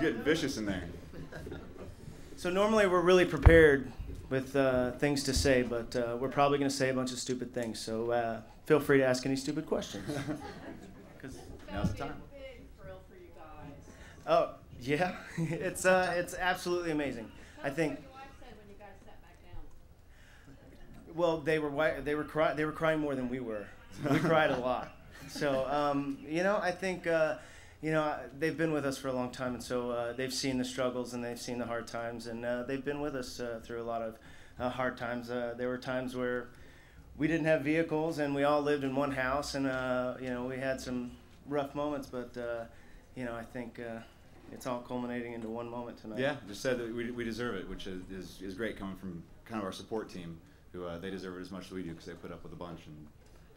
getting vicious in there. So normally we're really prepared with things to say, but we're probably going to say a bunch of stupid things. So feel free to ask any stupid questions. Because now's the time. Big thrill for you guys. Oh yeah, it's absolutely amazing. I think. What your wife said when you guys sat back down. Well, they were crying more than we were. We cried a lot. So I think they've been with us for a long time, and so they've seen the struggles and they've seen the hard times, and they've been with us through a lot of hard times. There were times where we didn't have vehicles, and we all lived in one house, and we had some rough moments, but I think it's all culminating into one moment tonight. Yeah, just said that we deserve it, which is great coming from kind of our support team, who they deserve it as much as we do because they put up with a bunch and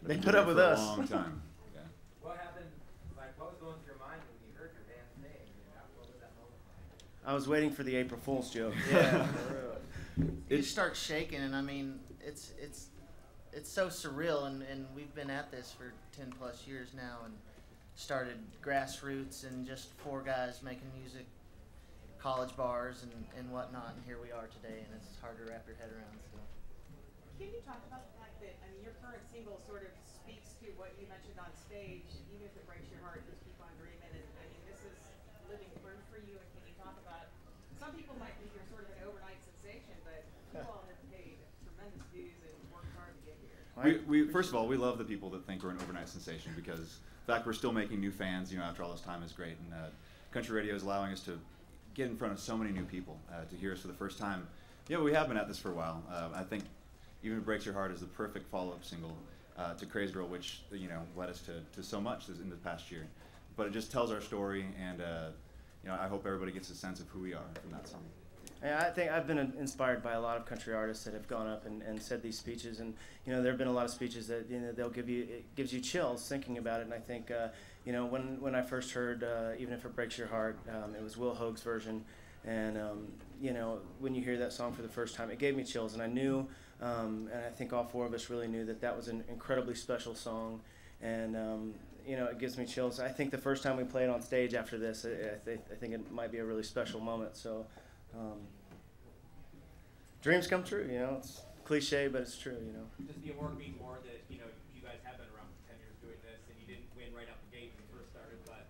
they put up with us for a long time. Yeah. What happened? Like, what was going through your mind when you heard your band name? What was that moment like? I was waiting for the April Fool's joke. Yeah. You start shaking, and I mean, it's so surreal, and we've been at this for 10 plus years now, and started grassroots and just four guys making music, college bars and whatnot, and here we are today, and it's hard to wrap your head around. So. Can you talk about the fact that, your current single sort of speaks to what you mentioned on stage, even if it breaks your heart, just keep on dreaming, and this is living proof for you, and can you talk about, some people might think you're sort of an overnight sensation, but you all have paid tremendous dues and worked hard to get here. We first of all, we love the people that think we're an overnight sensation because the fact we're still making new fans, after all this time is great, and country radio is allowing us to get in front of so many new people to hear us for the first time. We have been at this for a while. I think Even If It Breaks Your Heart is the perfect follow-up single to Crazy Girl, which led us to so much in the past year. But it just tells our story, and I hope everybody gets a sense of who we are from that song. Yeah, I think I've been inspired by a lot of country artists that have gone up and said these speeches, and there have been a lot of speeches that it gives you chills thinking about it. And I think when I first heard Even If It Breaks Your Heart, it was Will Hoag's version, and when you hear that song for the first time, it gave me chills, and I knew, and I think all four of us really knew that was an incredibly special song, and it gives me chills. I think the first time we played on stage after this, I think it might be a really special moment. So. Dreams come true, it's cliche, but it's true, Does the award mean more that, you guys have been around for 10 years doing this, and you didn't win right out the gate when you first started, but,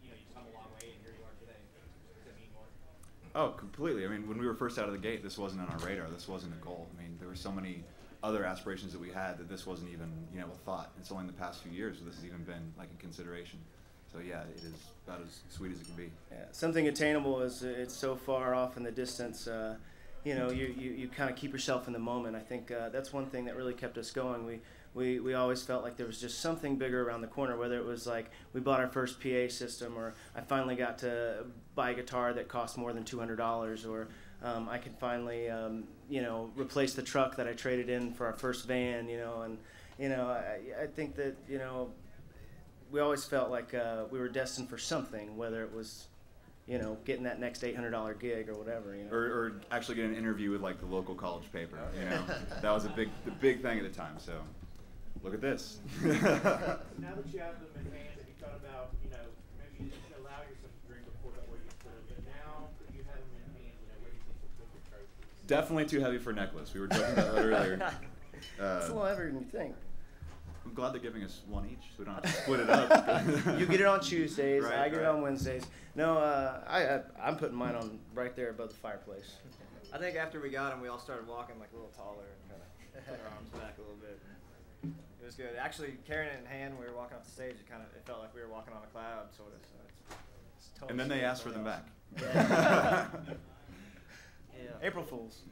you've come a long way, and here you are today. Does it mean more? Oh, completely. I mean, when we were first out of the gate, this wasn't on our radar. This wasn't a goal. I mean, there were so many other aspirations that we had that this wasn't even, a thought. It's only in the past few years that this has even been, like, a consideration. So yeah, it is about as sweet as it can be. Yeah, something attainable is it's so far off in the distance. You kind of keep yourself in the moment. I think that's one thing that really kept us going. We always felt like there was just something bigger around the corner. Whether it was like we bought our first PA system, or I finally got to buy a guitar that cost more than $200, or I could finally replace the truck that I traded in for our first van. I think that we always felt like we were destined for something, whether it was, getting that next $800 gig or whatever. Or actually get an interview with like the local college paper. That was the big thing at the time. So look at this. Now that you have them in hand, have you thought about, maybe you should allow yourself to dream before that where you could, but now that you have them in hand, where do you think you'll put your trophies? Definitely too heavy for a necklace. We were joking about that earlier. It's a little heavier than you think. I'm glad they're giving us one each, so we don't have to split it up. You get it on Tuesdays, right, I get it on Wednesdays. No, I'm putting mine on right there above the fireplace. I think after we got them, we all started walking like a little taller and kind of put our arms back a little bit. It was good. Actually, carrying it in hand when we were walking off the stage, it felt like we were walking on a cloud, sort of. So it's totally. And then they asked for them back. Yeah. April Fools.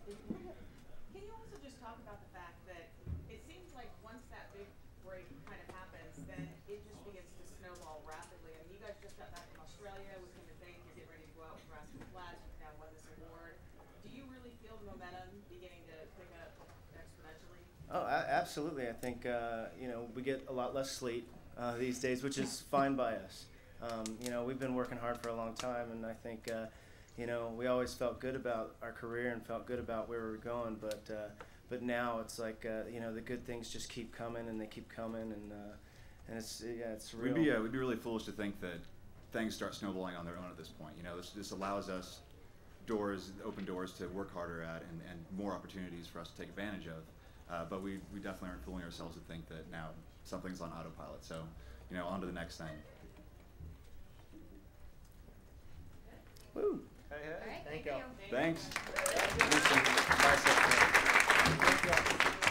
Can you also just talk about the fact that it seems like once that big break kind of happens, then it just begins to snowball rapidly. I mean, you guys just got back from Australia with Tim and Faith. You're getting ready to go out with Rascal Flatts. You've now won this award. Do you really feel the momentum beginning to pick up exponentially? Oh, absolutely. I think we get a lot less sleep these days, which is fine by us. We've been working hard for a long time, and I think we always felt good about our career and felt good about where we were going. But now it's like the good things just keep coming, and they keep coming, and it's real. We'd be really foolish to think that things start snowballing on their own at this point. You know, this allows us open doors to work harder at, and more opportunities for us to take advantage of. But we definitely aren't fooling ourselves to think that now something's on autopilot. So, you know, on to the next thing. Woo. Hey, hey. Thank you. Thanks. Bicep curl.